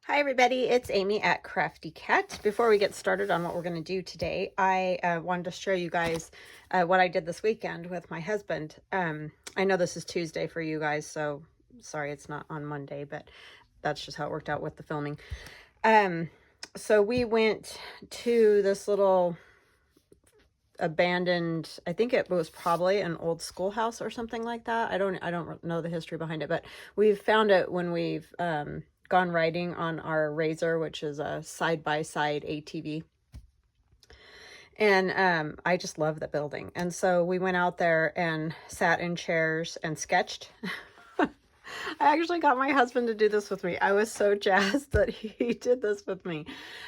Hi everybody, it's Amy at Crafty Cat. Before we get started on what we're going to do today, I wanted to show you guys what I did this weekend with my husband. I know this is Tuesday for you guys, so sorry it's not on Monday, but that's just how it worked out with the filming. So we went to this little abandoned, I think it was probably an old schoolhouse or something like that. I don't know the history behind it, but we've found it when we've gone riding on our Razor, which is a side-by-side ATV. And I just love the building. And so we went out there and sat in chairs and sketched. I actually got my husband to do this with me. I was so jazzed that he did this with me.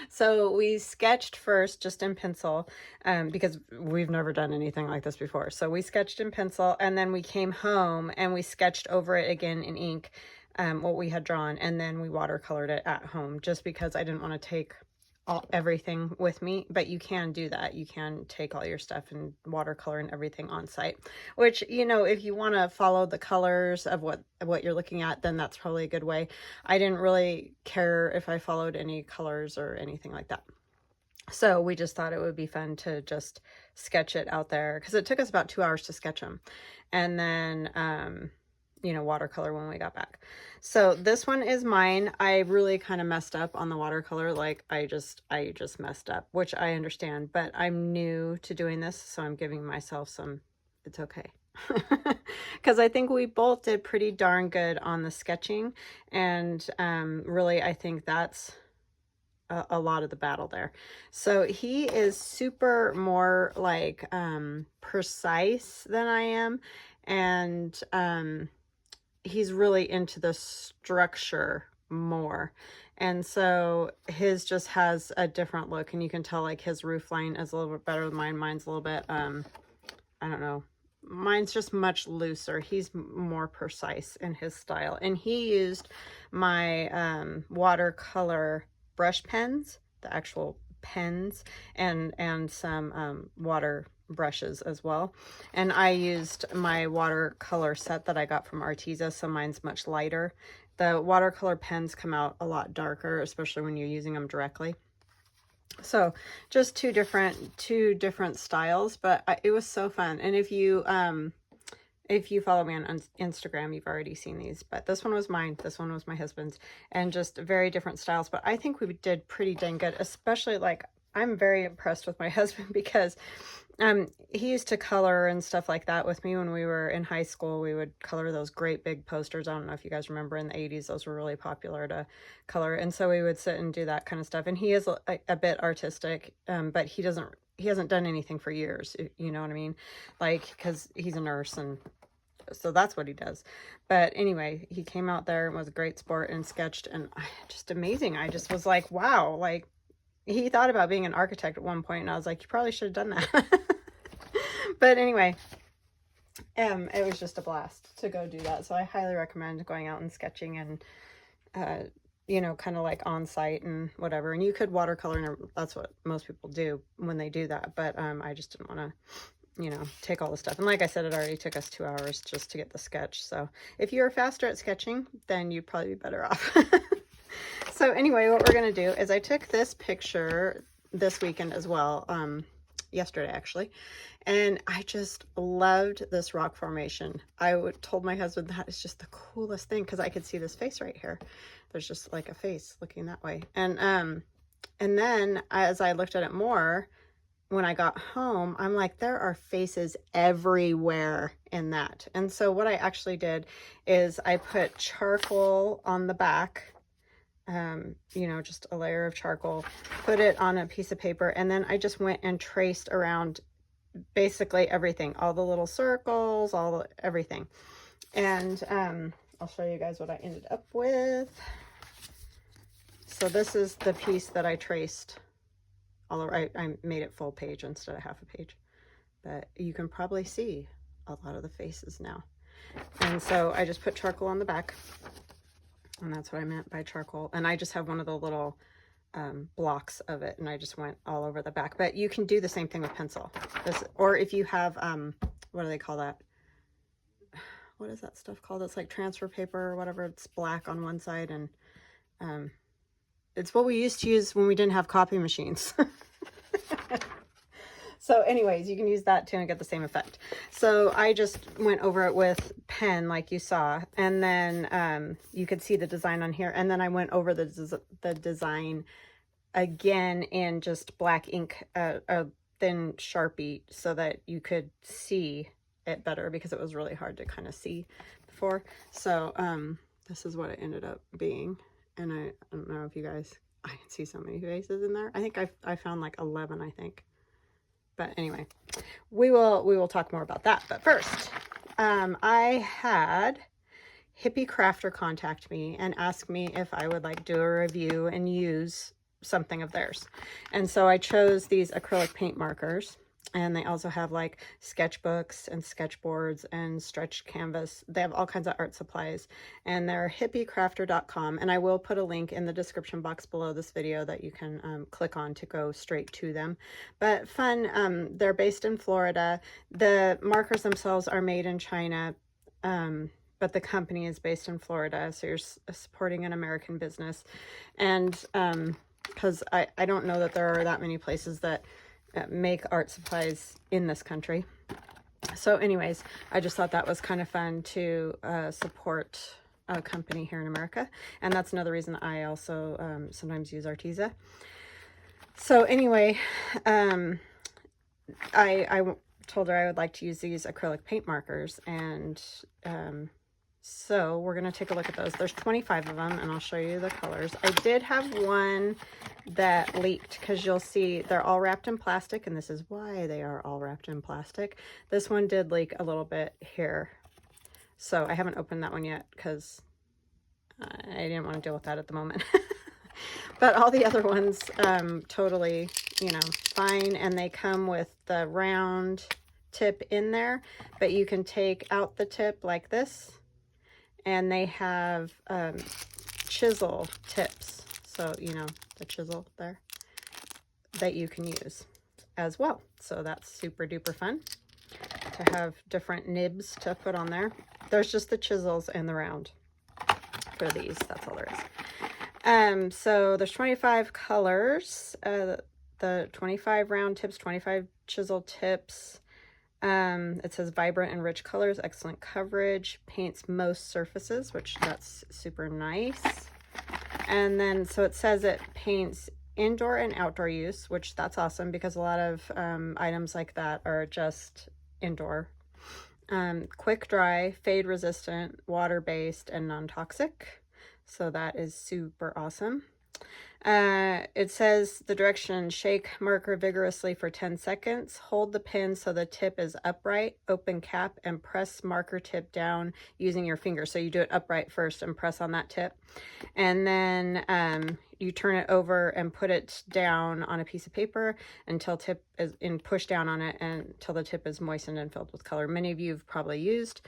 So we sketched first just in pencil because we've never done anything like this before. So we sketched in pencil, and then we came home and we sketched over it again in ink, what we had drawn, and then we watercolored it at home just because I didn't want to take everything with me. But you can do that. You can take all your stuff and watercolor and everything on site, which, you know, if you want to follow the colors of what you're looking at, then that's probably a good way. I didn't really care if I followed any colors or anything like that. So we just thought it would be fun to just sketch it out there, because it took us about 2 hours to sketch them, and then you know, watercolor when we got back. So this one is mine. I really kind of messed up on the watercolor. Like I just messed up, which I understand, but I'm new to doing this, so I'm giving myself some, it's okay. Because I think we both did pretty darn good on the sketching, and really I think that's a lot of the battle there. So he is super more like precise than I am, and he's really into the structure more, and so his just has a different look, and you can tell like his roof line is a little bit better than mine. Mine's a little bit I don't know, mine's just much looser. He's more precise in his style, and he used my watercolor brush pens, the actual pens, and some water brushes as well. And I used my watercolor set that I got from Arteza, so mine's much lighter. The watercolor pens come out a lot darker, especially when you're using them directly. So just two different styles, but it was so fun. And if you follow me on Instagram, you've already seen these, but this one was mine, this one was my husband's, and just very different styles. But I think we did pretty dang good, especially like I'm very impressed with my husband, because he used to color and stuff like that with me when we were in high school. We would color those great big posters. I don't know if you guys remember, in the 80s, those were really popular to color. And so we would sit and do that kind of stuff. And he is a bit artistic, but he hasn't done anything for years, you know what I mean? Like, because he's a nurse, and so that's what he does. But anyway, he came out there and was a great sport and sketched, and just amazing. I just was like, wow, like he thought about being an architect at one point, and I was like, you probably should have done that. But anyway, it was just a blast to go do that. So I highly recommend going out and sketching, and you know, kind of like on site and whatever. And you could watercolor, and that's what most people do when they do that. But I just didn't want to, you know, take all the stuff. And like I said, it already took us 2 hours just to get the sketch. So if you're faster at sketching, then you'd probably be better off. So anyway, what we're going to do is I took this picture this weekend as well, yesterday actually, and I just loved this rock formation. I told my husband that is just the coolest thing, because I could see this face right here. There's just like a face looking that way. And then as I looked at it more, when I got home, I'm like, there are faces everywhere in that. And so what I actually did is I put charcoal on the back, you know, just a layer of charcoal, put it on a piece of paper, and then I just went and traced around basically everything, all the little circles, everything. And I'll show you guys what I ended up with. So this is the piece that I traced. Although I made it full page instead of half a page, but you can probably see a lot of the faces now. And so I just put charcoal on the back, and that's what I meant by charcoal. And I just have one of the little blocks of it, and I just went all over the back. But you can do the same thing with pencil. Or if you have, what do they call that? What is that stuff called? It's like transfer paper or whatever. It's black on one side, and it's what we used to use when we didn't have copy machines. So anyways, you can use that too and get the same effect. So I just went over it with pen like you saw, and then you could see the design on here, and then I went over the design again in just black ink, a thin Sharpie, so that you could see it better, because it was really hard to kind of see before. So this is what it ended up being, and I don't know if you guys, I can see so many faces in there. I think I found like 11, I think. But anyway, we will talk more about that. But first, I had Hippie Crafter contact me and ask me if I would like do a review and use something of theirs. And so I chose these acrylic paint markers, and they also have like sketchbooks and sketchboards and stretched canvas. They have all kinds of art supplies, and they're hippiecrafter.com, and I will put a link in the description box below this video that you can click on to go straight to them. But fun, they're based in Florida. The markers themselves are made in China, but the company is based in Florida, so you're supporting an American business. And because I don't know that there are that many places that make art supplies in this country. So anyways, I just thought that was kind of fun to support a company here in America. And that's another reason I also sometimes use Arteza. So anyway, I told her I would like to use these acrylic paint markers, and so we're going to take a look at those. There's 25 of them, and I'll show you the colors. I did have one that leaked, because you'll see they're all wrapped in plastic, and this is why they are all wrapped in plastic. This one did leak a little bit here, so I haven't opened that one yet because I didn't want to deal with that at the moment. But all the other ones, totally, you know, fine, and they come with the round tip in there, but you can take out the tip like this, and they have chisel tips, so you know, the chisel there, that you can use as well. So that's super duper fun to have different nibs to put on there. There's just the chisels and the round for these, that's all there is. So there's 25 colors, the 25 round tips, 25 chisel tips. It says vibrant and rich colors, excellent coverage, paints most surfaces, which that's super nice. And then, so it says it paints indoor and outdoor use, which that's awesome, because a lot of items like that are just indoor. Quick dry, fade resistant, water-based, and non-toxic. So that is super awesome. It says the direction: shake marker vigorously for 10 seconds, hold the pen so the tip is upright, open cap, and press marker tip down using your finger. So you do it upright first and press on that tip, and then you turn it over and put it down on a piece of paper until tip is in, push down on it until the tip is moistened and filled with color. Many of you have probably used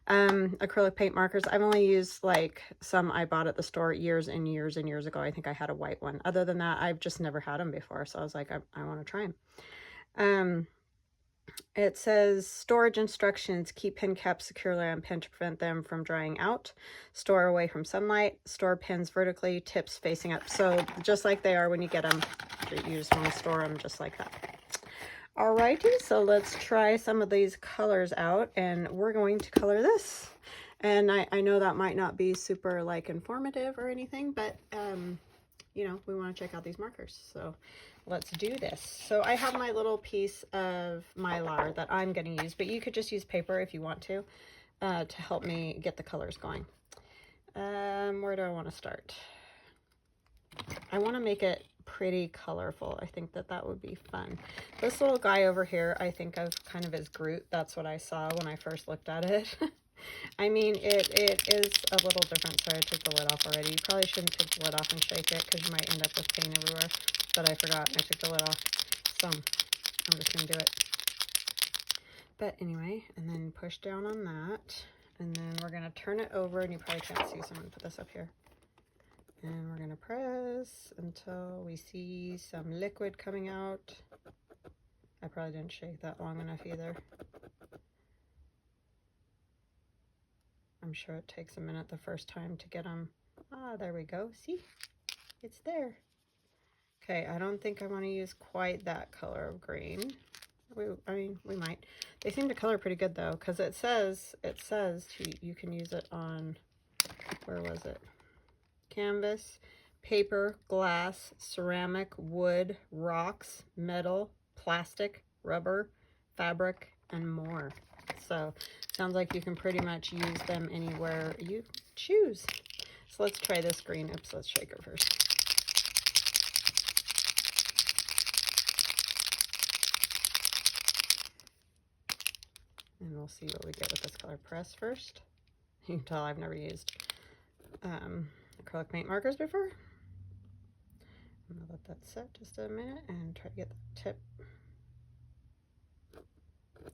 acrylic paint markers. I've only used like some I bought at the store years and years and years ago. I think I had a white one. Other than that, I've just never had them before, so I was like, I want to try them. It says storage instructions: keep pen caps securely on pen to prevent them from drying out, store away from sunlight, store pens vertically, tips facing up. So just like they are when you get them, you just want to store them just like that. Alrighty, so let's try some of these colors out, and we're going to color this. And I know that might not be super like informative or anything, but you know, we want to check out these markers, so let's do this. So I have my little piece of Mylar that I'm going to use, but you could just use paper if you want to help me get the colors going. Where do I want to start? I want to make it pretty colorful. I think that that would be fun. This little guy over here, I think of kind of as Groot. That's what I saw when I first looked at it. I mean, it is a little different. Sorry, I took the lid off already. You probably shouldn't take the lid off and shake it, because you might end up with paint everywhere. But I forgot, and I took the lid off. So I'm just going to do it. But anyway, and then push down on that. And then we're going to turn it over, and you probably can't see, so I'm going to put this up here. And we're going to press until we see some liquid coming out. I probably didn't shake that long enough either. I'm sure it takes a minute the first time to get them. Ah, there we go. See? It's there. Okay, I don't think I want to use quite that color of green. I mean, we might. They seem to color pretty good though, because it says you can use it on, where was it? Canvas, paper, glass, ceramic, wood, rocks, metal, plastic, rubber, fabric, and more. So sounds like you can pretty much use them anywhere you choose. So let's try this green. Oops, let's shake her first. And we'll see what we get with this color. Press first. You can tell I've never used acrylic paint markers before. I'm gonna let that set just a minute and try to get the tip.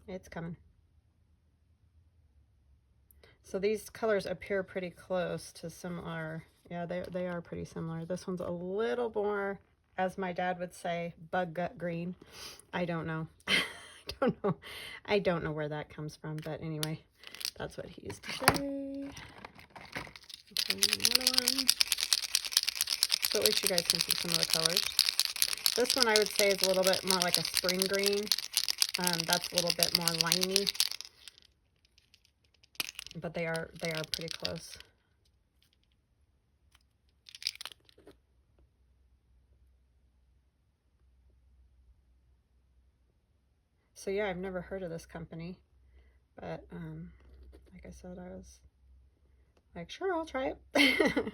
It's coming. So these colors appear pretty close to similar. Yeah, they are pretty similar. This one's a little more, as my dad would say, bug gut green. I don't know. I don't know where that comes from, but anyway, that's what he used to say. Okay, another one. So at least you guys can see some of the colors. This one I would say is a little bit more like a spring green. That's a little bit more limey, but they are pretty close. So yeah, I've never heard of this company, but like I said, I was like, sure, I'll try it.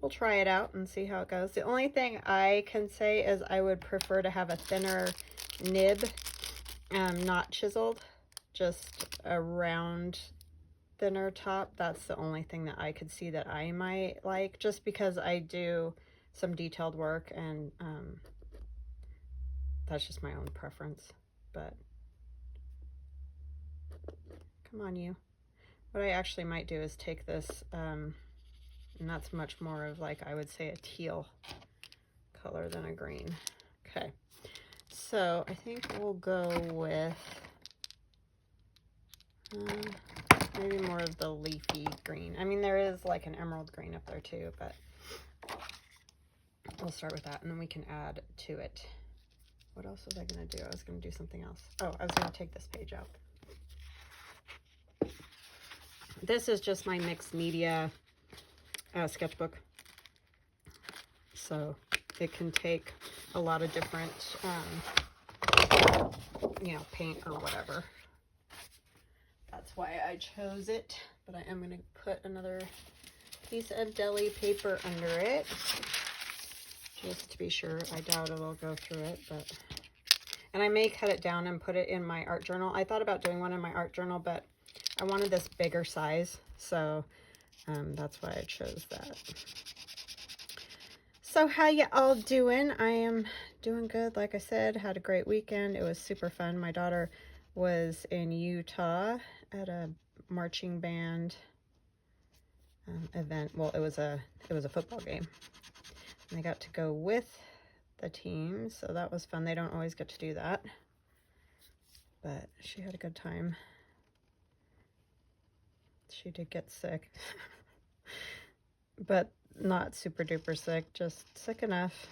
We'll try it out and see how it goes. The only thing I can say is I would prefer to have a thinner nib, not chiseled, just a round, thinner top. That's the only thing that I could see that I might like, just because I do some detailed work, and that's just my own preference. But come on, you. What I actually might do is take this, and that's much more of, like, I would say a teal color than a green. Okay, so I think we'll go with maybe more of the leafy green. I mean, there is like an emerald green up there too, but we'll start with that, and then we can add to it. What else was I going to do? I was going to do something else. Oh, I was going to take this page out. This is just my mixed media sketchbook. So it can take a lot of different, you know, paint or whatever. That's why I chose it. But I am going to put another piece of deli paper under it, just to be sure. I doubt it'll go through it, but... And I may cut it down and put it in my art journal. I thought about doing one in my art journal, but I wanted this bigger size, so that's why I chose that. So how you all doing? I am doing good. Like I said, had a great weekend. It was super fun. My daughter was in Utah at a marching band event. Well, it was a football game. And I got to go with the team, so that was fun. They don't always get to do that, but she had a good time. She did get sick, but not super duper sick, just sick enough.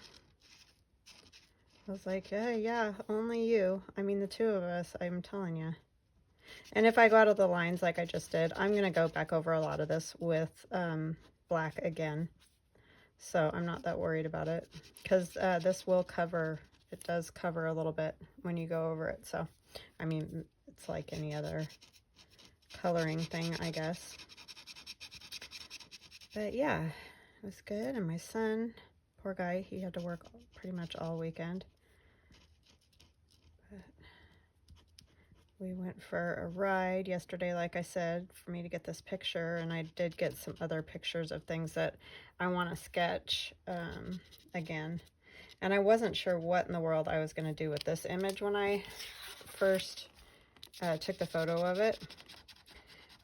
I was like, yeah, only you. I mean, the two of us, I'm telling you. And if I go out of the lines like I just did, I'm going to go back over a lot of this with black again. So I'm not that worried about it, because this will cover, it does cover a little bit when you go over it. So, I mean, it's like any other coloring thing, I guess. But yeah, it was good. And my son, poor guy, he had to work pretty much all weekend. But we went for a ride yesterday, like I said, for me to get this picture. And I did get some other pictures of things that I want to sketch again. And I wasn't sure what in the world I was going to do with this image when I first took the photo of it.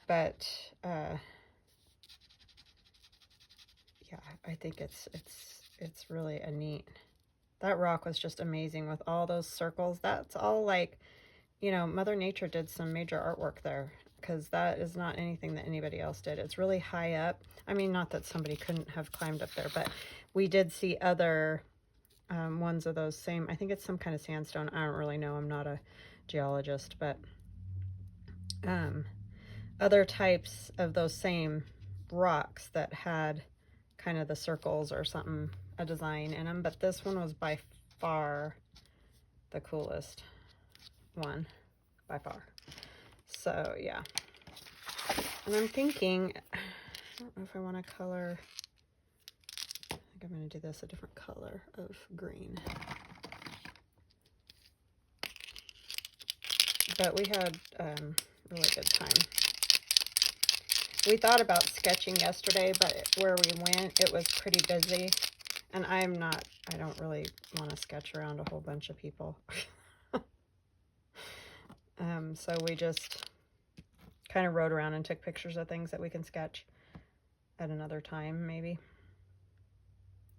But yeah, I think it's really a neat. That rock was just amazing with all those circles. That's all, like, you know, Mother Nature did some major artwork there, because that is not anything that anybody else did. It's really high up. I mean, not that somebody couldn't have climbed up there, but we did see other ones of those same, I think it's some kind of sandstone. I don't really know. I'm not a geologist, but other types of those same rocks that had kind of the circles or something, a design in them. But this one was by far the coolest one, by far. So yeah. And I'm thinking, I don't know if I want to color, I think I'm going to do this a different color of green. But we had really good time. We thought about sketching yesterday, but where we went, it was pretty busy. And I don't really want to sketch around a whole bunch of people. So we just kind of rode around and took pictures of things that we can sketch at another time, maybe.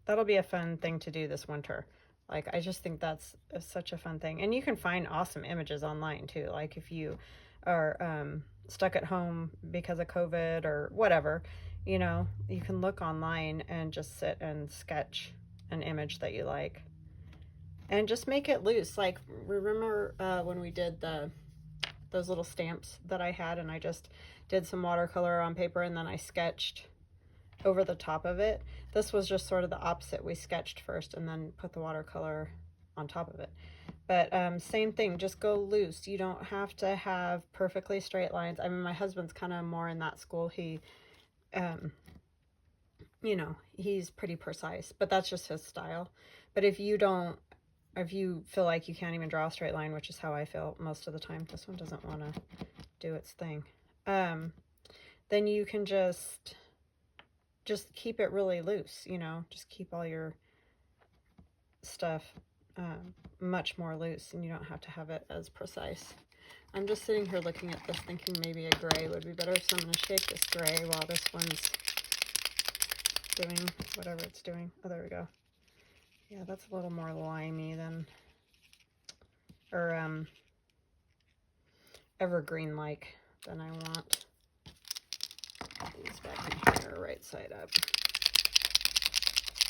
That'll be a fun thing to do this winter. Like, I just think that's such a fun thing. And you can find awesome images online too. Like if you are stuck at home because of COVID or whatever, you know, you can look online and just sit and sketch an image that you like. And just make it loose. Like, remember when we did those little stamps that I had, and I just did some watercolor on paper and then I sketched over the top of it. This was just sort of the opposite. We sketched first and then put the watercolor on top of it. But same thing, just go loose. You don't have to have perfectly straight lines. I mean, my husband's kind of more in that school. He, you know, he's pretty precise, but that's just his style. But if you feel like you can't even draw a straight line, which is how I feel most of the time, this one doesn't want to do its thing, then you can just keep it really loose, you know, just keep all your stuff much more loose, and you don't have to have it as precise. I'm just sitting here looking at this thinking maybe a gray would be better, so I'm going to shake this gray while this one's doing whatever it's doing. Oh, there we go. Yeah, that's a little more limey than, or evergreen-like than I want. These back in here, right side up.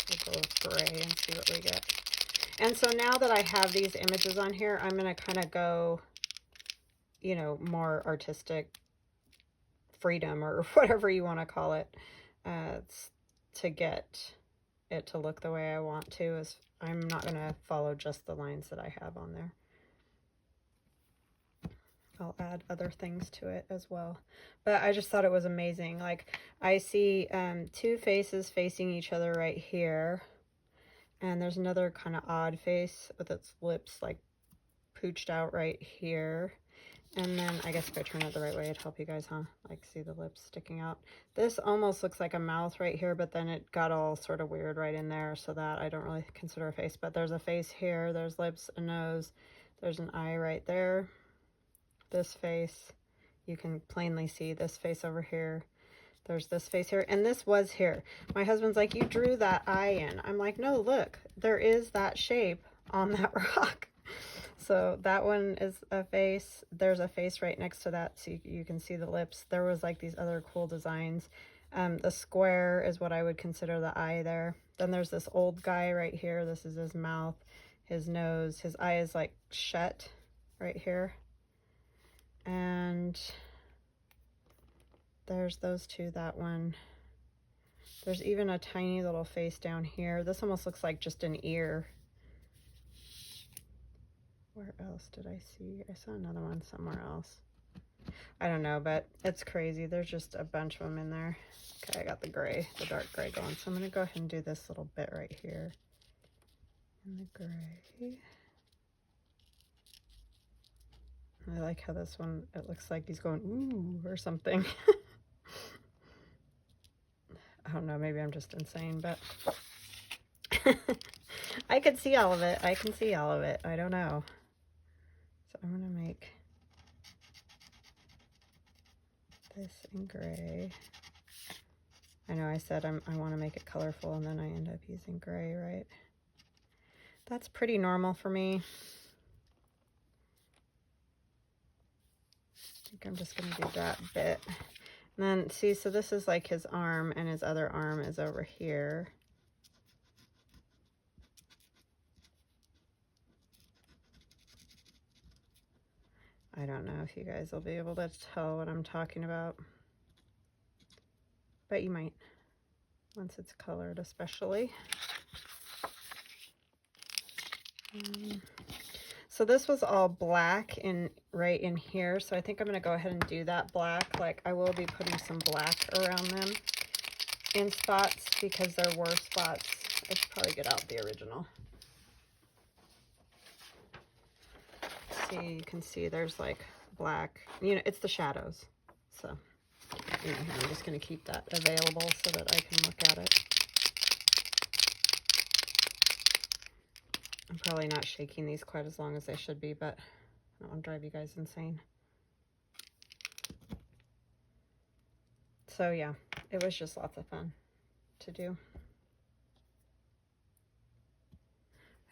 We'll go with gray and see what we get. And so now that I have these images on here, I'm going to kind of go, you know, more artistic freedom or whatever you want to call it, to get it to look the way I want to. Is I'm not going to follow just the lines that I have on there. I'll add other things to it as well. But I just thought it was amazing. Like, I see two faces facing each other right here. And there's another kind of odd face with its lips like pooched out right here. And then I guess if I turn it the right way, it'd help you guys, huh? Like, see the lips sticking out. This almost looks like a mouth right here, but then it got all sort of weird right in there, so that I don't really consider a face. But there's a face here, there's lips, a nose, there's an eye right there. This face, you can plainly see this face over here. There's this face here, and this was here. My husband's like, you drew that eye in. I'm like, no, look, there is that shape on that rock. So that one is a face. There's a face right next to that, so you can see the lips. There was like these other cool designs. The square is what I would consider the eye there. Then there's this old guy right here. This is his mouth, his nose. His eye is like shut right here. And there's those two, that one. There's even a tiny little face down here. This almost looks like just an ear. Where else did I see? I saw another one somewhere else. I don't know, but it's crazy. There's just a bunch of them in there. Okay, I got the gray, the dark gray going. So I'm going to go ahead and do this little bit right here in the gray. I like how this one, it looks like he's going, ooh, or something. I don't know, maybe I'm just insane, but I could see all of it. I can see all of it. I don't know. So I'm going to make this in gray. I know I said I want to make it colorful, and then I end up using gray, right? That's pretty normal for me. I think I'm just going to do that bit. And then, see, so this is like his arm, and his other arm is over here. I don't know if you guys will be able to tell what I'm talking about, but you might once it's colored, especially. So this was all black right in here, so I think I'm going to go ahead and do that black. Like, I will be putting some black around them in spots because there were spots. I should probably get out the original. See, you can see there's like black, you know, it's the shadows. So anyhow, I'm just going to keep that available so that I can look at it. I'm probably not shaking these quite as long as they should be, but I don't want to drive you guys insane. So yeah, it was just lots of fun to do.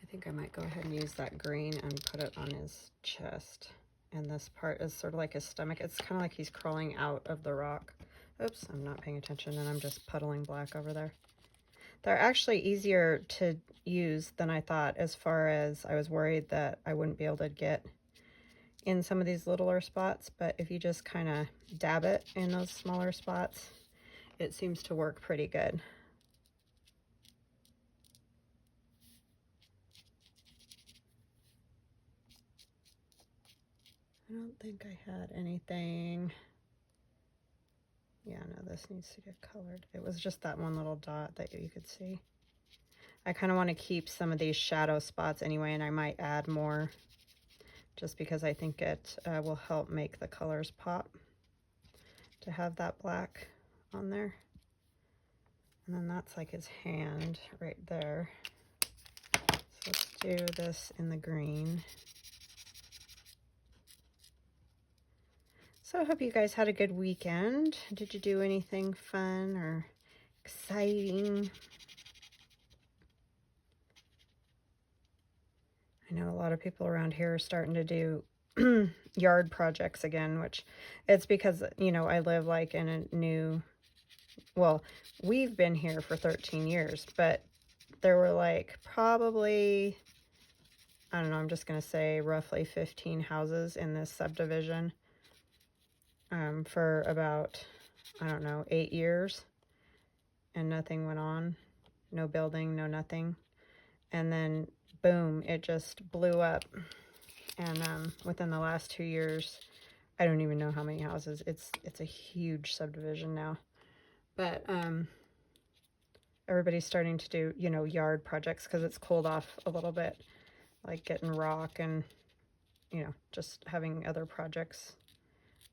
I think I might go ahead and use that green and put it on his chest. And this part is sort of like his stomach. It's kind of like he's crawling out of the rock. Oops, I'm not paying attention and I'm just puddling black over there. They're actually easier to use than I thought, as far as I was worried that I wouldn't be able to get in some of these littler spots. But if you just kind of dab it in those smaller spots, it seems to work pretty good. I don't think I had anything. Yeah, no, this needs to get colored. It was just that one little dot that you could see. I kind of want to keep some of these shadow spots anyway, and I might add more just because I think it will help make the colors pop to have that black on there. And then that's like his hand right there. So let's do this in the green. So I hope you guys had a good weekend. Did you do anything fun or exciting? I know a lot of people around here are starting to do yard projects again, which it's because, you know, I live like in a new, well, we've been here for 13 years, but there were like probably, I don't know, I'm just going to say roughly 15 houses in this subdivision for about, I don't know, 8 years, and nothing went on. No building, no nothing. And then boom, it just blew up. And within the last 2 years, I don't even know how many houses. It's a huge subdivision now. But everybody's starting to do, you know, yard projects because it's cooled off a little bit, like getting rock and, you know, just having other projects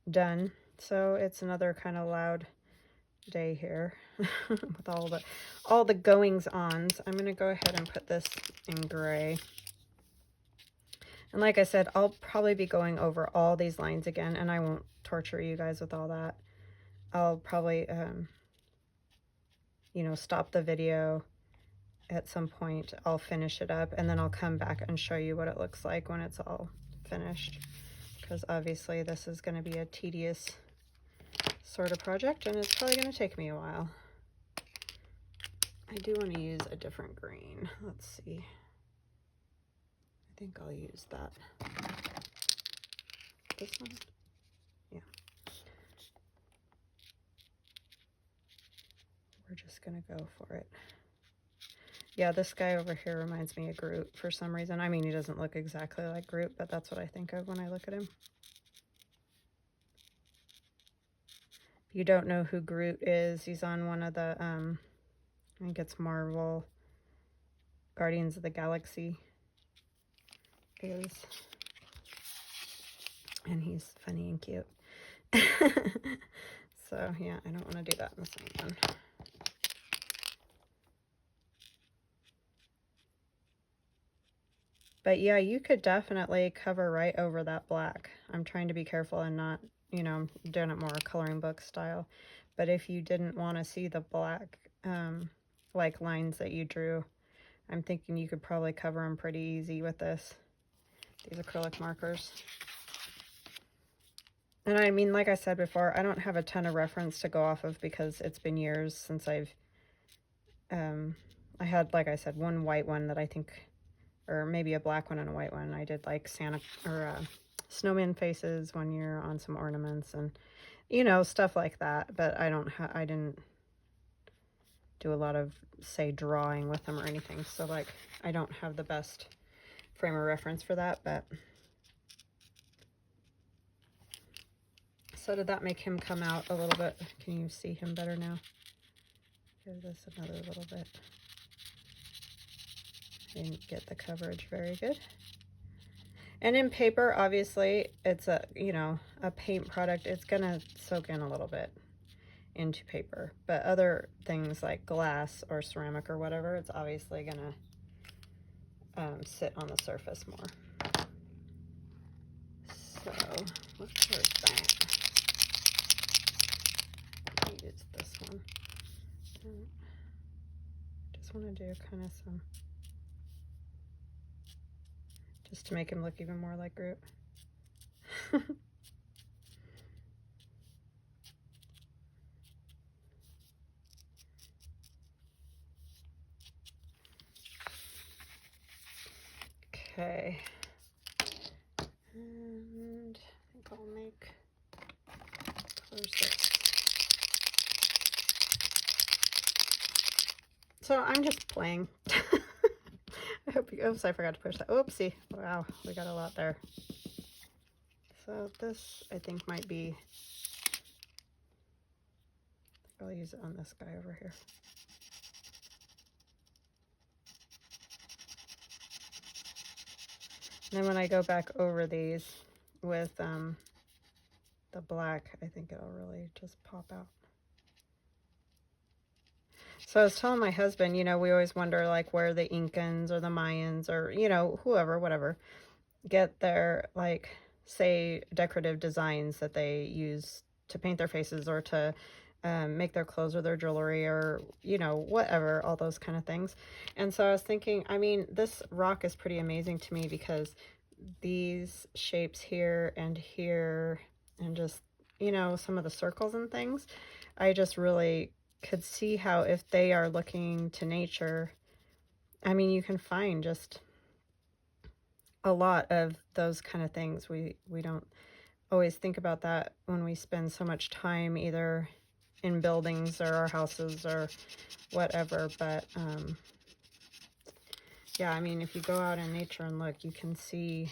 done. So it's another kind of loud day here with all the goings-ons. I'm gonna go ahead and put this in gray. And like I said, I'll probably be going over all these lines again, and I won't torture you guys with all that. I'll probably you know, stop the video at some point. I'll finish it up, and then I'll come back and show you what it looks like when it's all finished, because obviously this is going to be a tedious sort of project, and it's probably going to take me a while. I do want to use a different green. Let's see. I think I'll use that. This one? Yeah. We're just going to go for it. Yeah, this guy over here reminds me of Groot for some reason. I mean, he doesn't look exactly like Groot, but that's what I think of when I look at him. If you don't know who Groot is, he's on one of the, I think it's Marvel Guardians of the Galaxy is. And he's funny and cute. So, yeah, I don't want to do that in the same one. But yeah, you could definitely cover right over that black. I'm trying to be careful and not, you know, I'm doing it more coloring book style. But if you didn't want to see the black, like lines that you drew, I'm thinking you could probably cover them pretty easy with these acrylic markers. And I mean, like I said before, I don't have a ton of reference to go off of because it's been years since I've, I had, like I said, one white one that I think, or maybe a black one and a white one. I did like Santa, or snowman faces one year on some ornaments and, stuff like that. But I didn't do a lot of, say, drawing with them or anything. So, like, I don't have the best frame of reference for that, but... So did that make him come out a little bit? Can you see him better now? Give this another little bit. Didn't get the coverage very good. And in paper, obviously, it's a, a paint product. It's gonna soak in a little bit into paper. But other things like glass or ceramic or whatever, it's obviously gonna sit on the surface more. So, what color is that? Use this one. Just want to do kind of some, just to make him look even more like Groot. Okay. And I think I'll make color 6. So I'm just playing. I hope you, oops, I forgot to push that. Oopsie. Wow, we got a lot there. So this, I think, might be, I'll use it on this guy over here. And then when I go back over these with the black, I think it'll really just pop out. So I was telling my husband, we always wonder like where the Incans or the Mayans or, whoever, whatever, get their, like, say, decorative designs that they use to paint their faces or to make their clothes or their jewelry or, whatever, all those kind of things. And so I was thinking, I mean, this rock is pretty amazing to me because these shapes here and just, some of the circles and things, I just really could see how if they are looking to nature, I mean, you can find just a lot of those kind of things. We don't always think about that when we spend so much time either in buildings or our houses or whatever, but yeah, I mean, if you go out in nature and look, you can see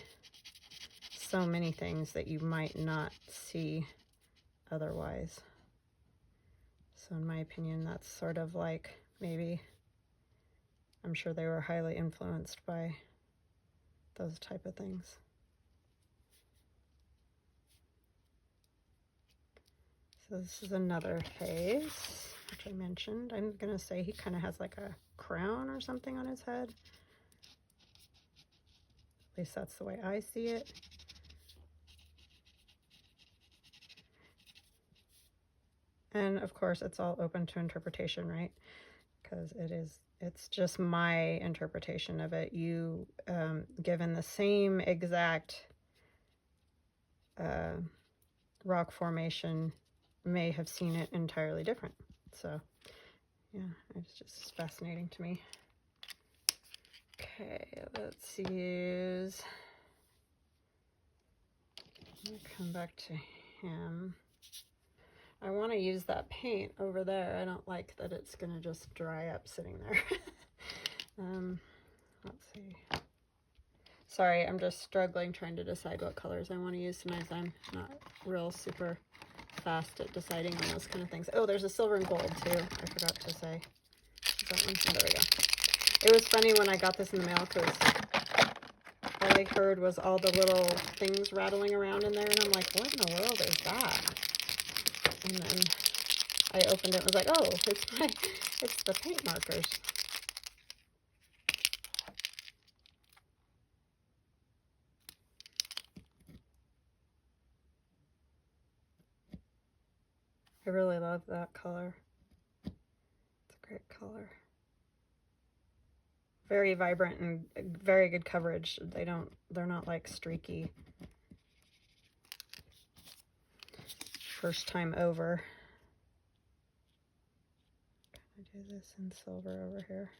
so many things that you might not see otherwise. So in my opinion, that's sort of like, maybe, I'm sure they were highly influenced by those type of things. So this is another face, which I mentioned. I'm going to say he kind of has like a crown or something on his head. At least that's the way I see it. And of course, it's all open to interpretation, right? Because it's just my interpretation of it. You, given the same exact rock formation, may have seen it entirely different. So, yeah, it's just fascinating to me. Okay, let's use, I'll come back to him. I want to use that paint over there. I don't like that it's going to just dry up sitting there. Let's see. Sorry, I'm just struggling trying to decide what colors I want to use tonight. I'm not real super fast at deciding on those kind of things. Oh, there's a silver and gold too. I forgot to say. Is that one? Oh, there we go. It was funny when I got this in the mail because all I heard was all the little things rattling around in there, and I'm like, what in the world is that? And then I opened it and was like, oh, it's the paint markers. I really love that color. It's a great color. Very vibrant and very good coverage. They're not like streaky. First time over. Can I do this in silver over here?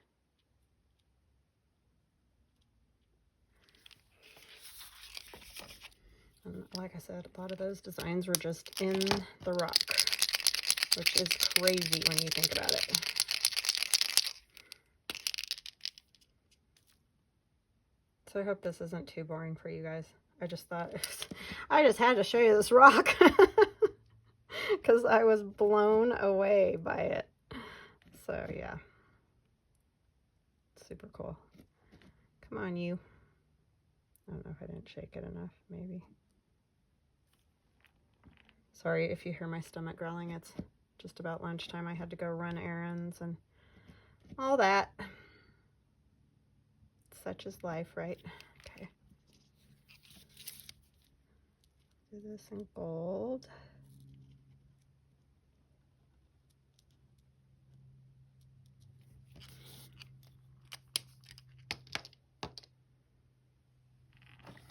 And like I said, a lot of those designs were just in the rock, which is crazy when you think about it. So I hope this isn't too boring for you guys. I just thought, I just had to show you this rock because I was blown away by it. So yeah, super cool. Come on, you. I don't know if I didn't shake it enough, maybe. Sorry if you hear my stomach growling. It's just about lunchtime. I had to go run errands and all that. Such is life, right? Okay. Do this in gold.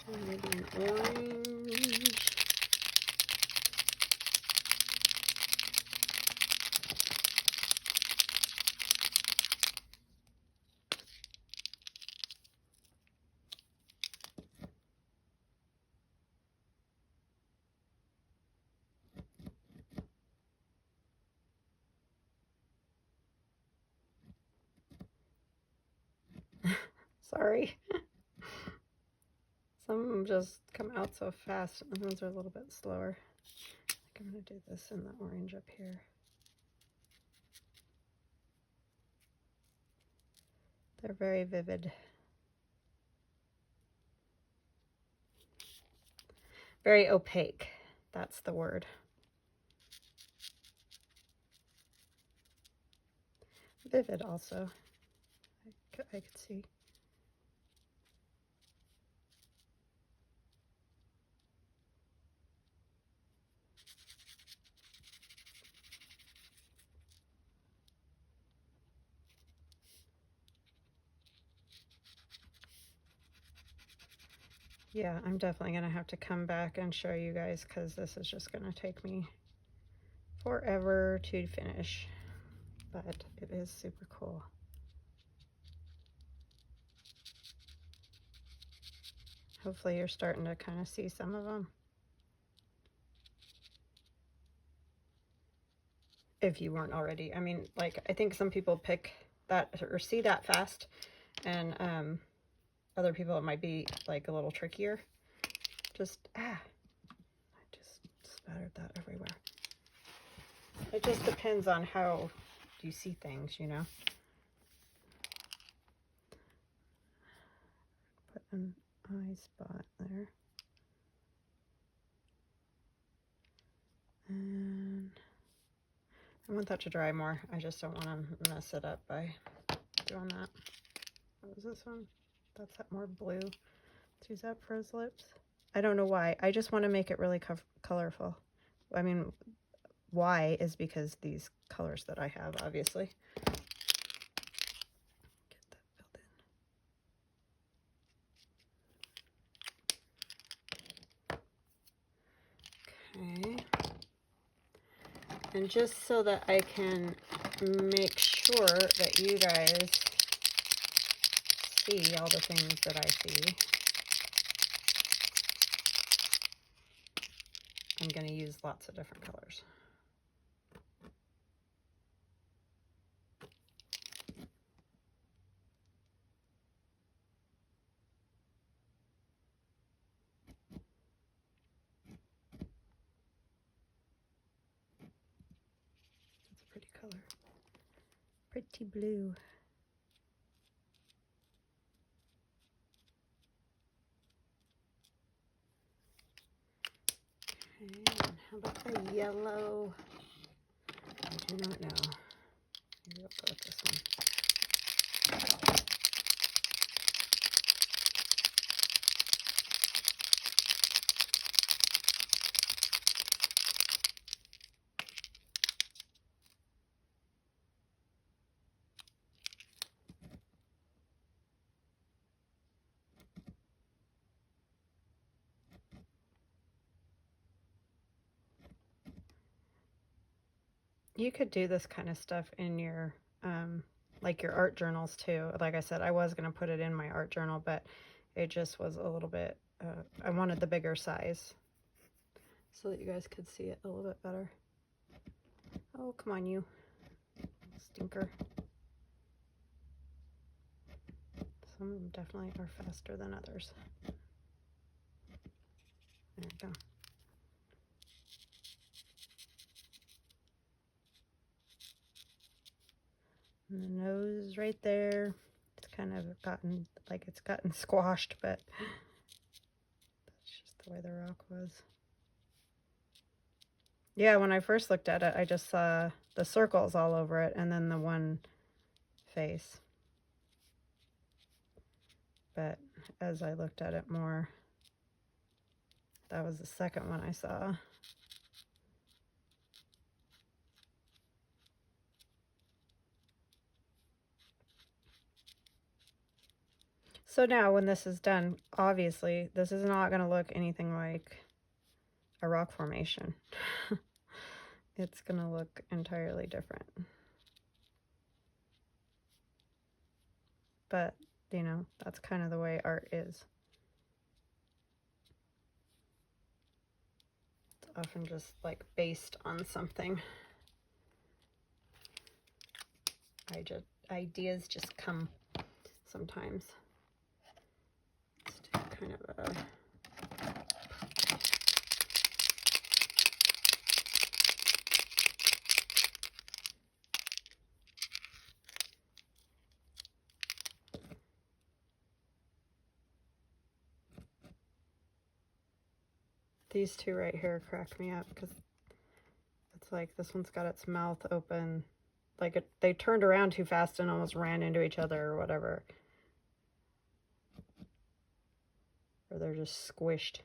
And maybe an orange. Sorry. Some of them just come out so fast, and others are a little bit slower. I think I'm going to do this in the orange up here. They're very vivid. Very opaque. That's the word. Vivid also. I could see. Yeah, I'm definitely going to have to come back and show you guys because this is just going to take me forever to finish. But it is super cool. Hopefully you're starting to kind of see some of them. If you weren't already. I mean, like, I think some people pick that or see that fast, and other people it might be like a little trickier. I just spattered that everywhere. It just depends on how you see things, you know. Put an eye spot there. And I want that to dry more. I just don't want to mess it up by doing that. What was this one? That's that more blue. Let's use that for his lips. I don't know why. I just want to make it really colorful. I mean, why is because these colors that I have, obviously. Get that filled in. Okay. And just so that I can make sure that you guys see all the things that I see, I'm going to use lots of different colors. That's a pretty color. Pretty blue. Okay, and how about the yellow? I do not know. Maybe I'll go with this one. You could do this kind of stuff in your, like your art journals too. Like I said, I was going to put it in my art journal, but it just was a little bit, I wanted the bigger size. so that you guys could see it a little bit better. Oh, come on, you stinker. Some of them definitely are faster than others. There we go. And the nose is right there. It's kind of gotten, like it's gotten squashed, but that's just the way the rock was. Yeah, when I first looked at it, I just saw the circles all over it and then the one face. But as I looked at it more, that was the second one I saw. So now when this is done, obviously this is not going to look anything like a rock formation. It's going to look entirely different. But, you know, that's kind of the way art is. It's often just like based on something. Ideas just come sometimes. Let's do kind of a these two right here crack me up because it's like this one's got its mouth open. Like they turned around too fast and almost ran into each other or whatever. Or they're just squished.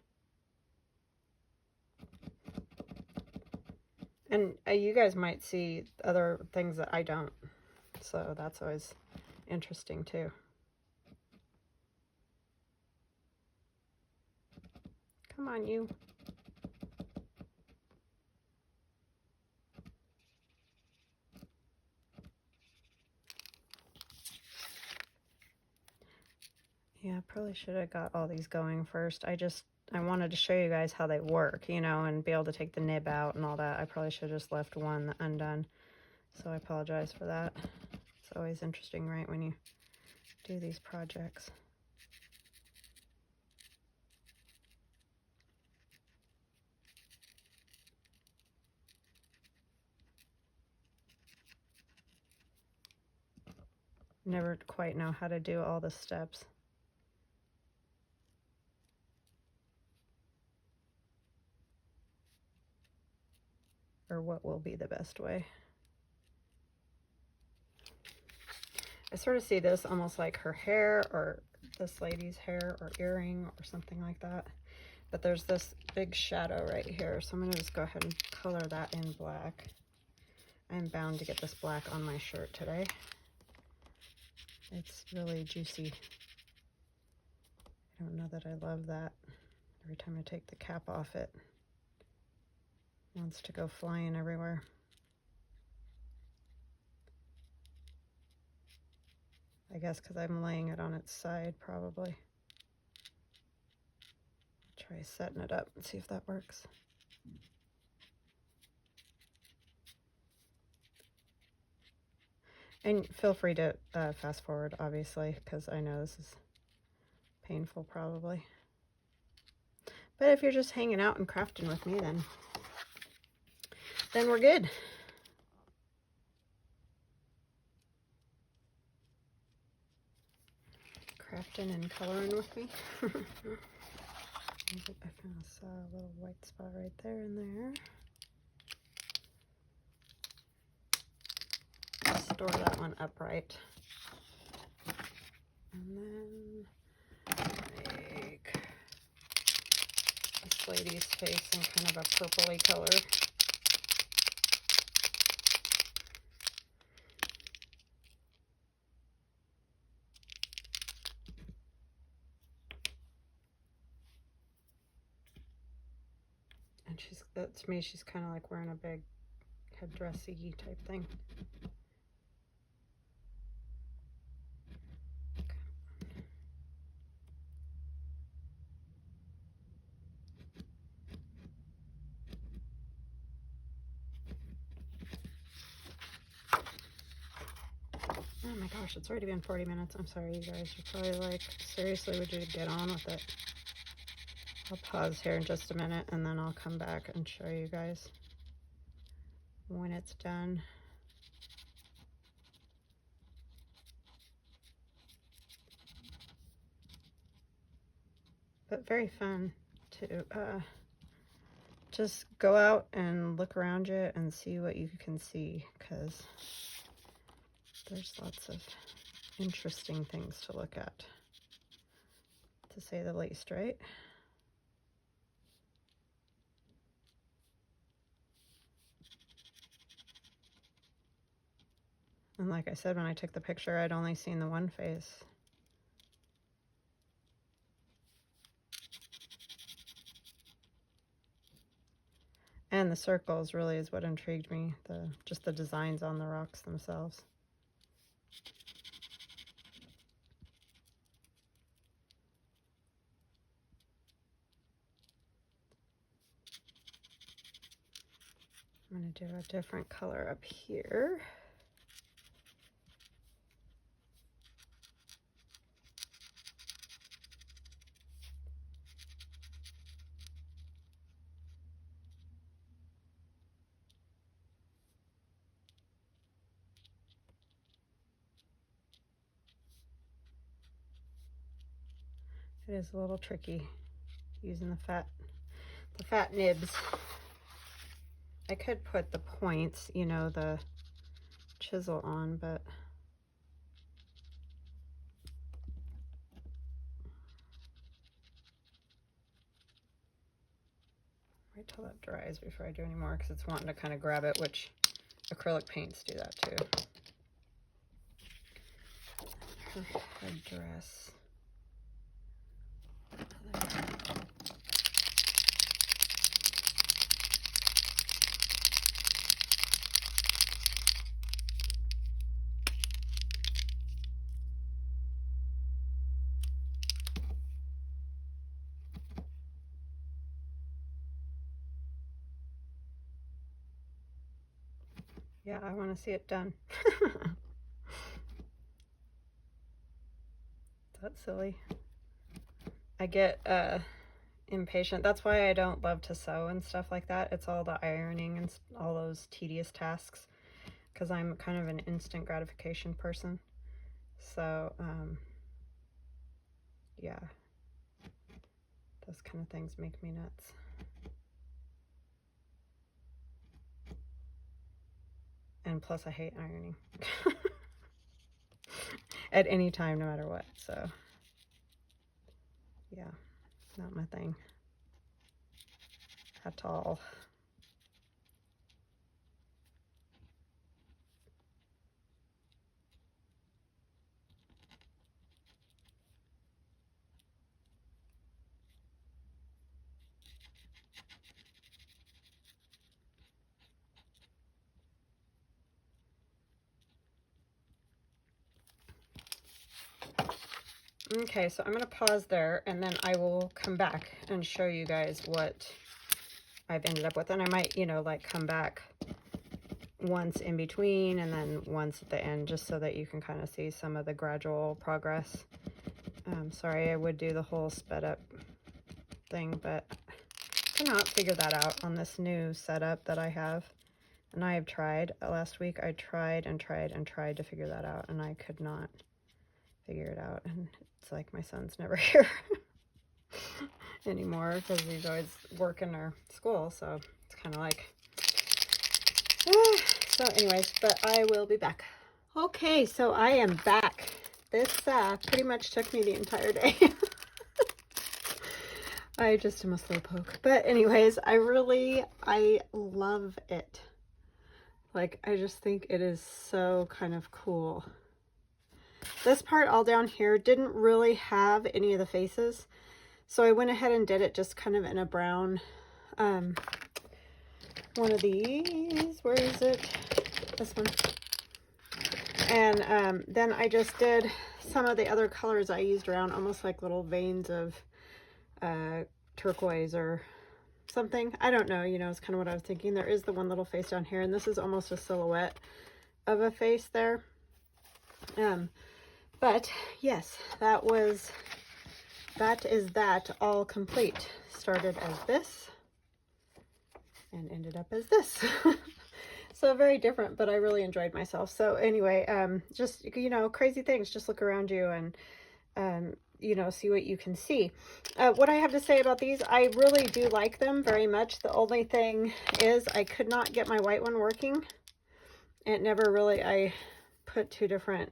And you guys might see other things that I don't. So that's always interesting too. Come on, you. Yeah, I probably should have got all these going first. I wanted to show you guys how they work, you know, and be able to take the nib out and all that. I probably should have just left one undone. So I apologize for that. It's always interesting, right, when you do these projects. Never quite know how to do all the steps. Or what will be the best way. I sort of see this almost like her hair or this lady's hair or earring or something like that. But there's this big shadow right here. So I'm going to just go ahead and color that in black. I'm bound to get this black on my shirt today. It's really juicy. I don't know that I love that. Every time I take the cap off, it wants to go flying everywhere. I guess because I'm laying it on its side, probably. Try setting it up and see if that works. And feel free to fast forward, obviously, because I know this is painful, probably. But if you're just hanging out and crafting with me, then we're good. Crafting and coloring with me. I kind of saw a little white spot right there and there. Store that one upright. And then make this lady's face in kind of a purpley color. And to me, she's kind of like wearing a big headdressy type thing. Oh my gosh, it's already been 40 minutes. I'm sorry, you guys. You're probably like, seriously, would you get on with it? I'll pause here in just a minute and then I'll come back and show you guys when it's done. But very fun to just go out and look around you and see what you can see, because there's lots of interesting things to look at, to say the least, right? And like I said, when I took the picture, I'd only seen the one face. And the circles really is what intrigued me, just the designs on the rocks themselves. I'm going to do a different color up here. It is a little tricky using the fat nibs. I could put the points, you know, the chisel on, but wait till that dries before I do any more, because it's wanting to kind of grab it, which acrylic paints do that too. Her headdress. Yeah, I want to see it done. That's silly. I get impatient. That's why I don't love to sew and stuff like that. It's all the ironing and all those tedious tasks, because I'm kind of an instant gratification person. So yeah, those kind of things make me nuts. And plus I hate ironing at any time, no matter what. So yeah, not my thing at all. Okay, so I'm going to pause there, and then I will come back and show you guys what I've ended up with. And I might, you know, like come back once in between and then once at the end, just so that you can kind of see some of the gradual progress. Sorry, I would do the whole sped up thing, but I cannot figure that out on this new setup that I have. And I have tried. Last week I tried and tried and tried to figure that out, and I could not figure it out. And it's like my son's never here anymore, because he's always working or school, so it's kind of like so anyways, but I will be back. Okay, so I am back. This pretty much took me the entire day. I just am a slowpoke, but anyways, I love it. Like, I just think it is so kind of cool. This part all down here didn't really have any of the faces, so I went ahead and did it just kind of in a brown, one of these, where is it? This one. And then I just did some of the other colors I used around, almost like little veins of turquoise or something. I don't know, you know, it's kind of what I was thinking. There is the one little face down here, and this is almost a silhouette of a face there. But yes, that is that all complete. Started as this and ended up as this. So very different, but I really enjoyed myself. So anyway, just, you know, crazy things. Just look around you and, you know, see what you can see. What I have to say about these, I really do like them very much. The only thing is I could not get my white one working. It never really, I put two different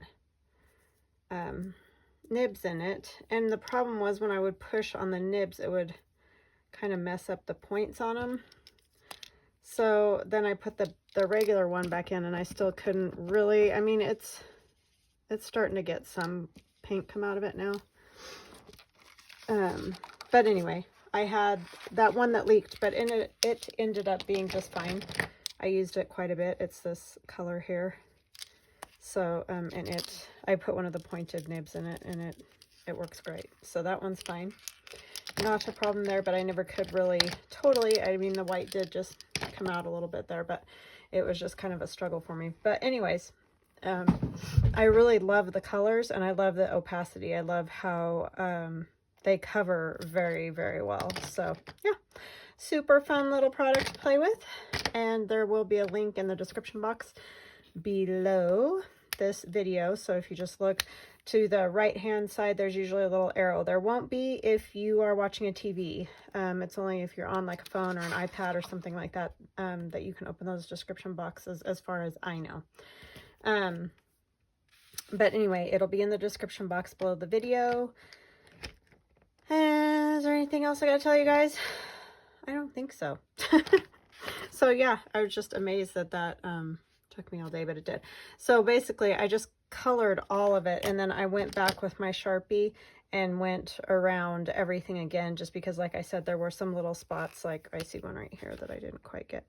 nibs in it. And the problem was when I would push on the nibs, it would kind of mess up the points on them. So then I put the regular one back in and I still couldn't really, I mean, it's starting to get some paint come out of it now. But anyway, I had that one that leaked, but it ended up being just fine. I used it quite a bit. It's this color here. So, and I put one of the pointed nibs in it and it works great. So that one's fine. Not a problem there, but I never could really totally, I mean, the white did just come out a little bit there, but it was just kind of a struggle for me. But anyways, I really love the colors and I love the opacity. I love how they cover very, very well. So yeah, super fun little product to play with. And there will be a link in the description box below this video. So if you just look to the right hand side, there's usually a little arrow. There won't be if you are watching a TV. It's only if you're on like a phone or an iPad or something like that, that you can open those description boxes, as far as I know. But anyway, it'll be in the description box below the video. Is there anything else I gotta tell you guys? I don't think so. So yeah, I was just amazed that took me all day, but it did. So basically I just colored all of it and then I went back with my Sharpie and went around everything again, just because, like I said, there were some little spots, like I see one right here that I didn't quite get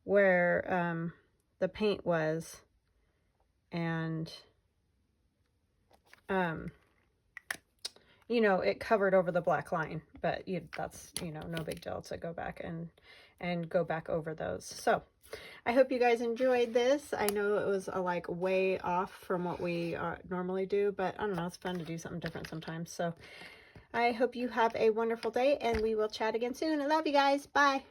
where the paint was, and you know, it covered over the black line, but that's, you know, no big deal to go back and go back over those. So I hope you guys enjoyed this. I know it was like way off from what we normally do, but I don't know, it's fun to do something different sometimes. So I hope you have a wonderful day and we will chat again soon. I love you guys. Bye.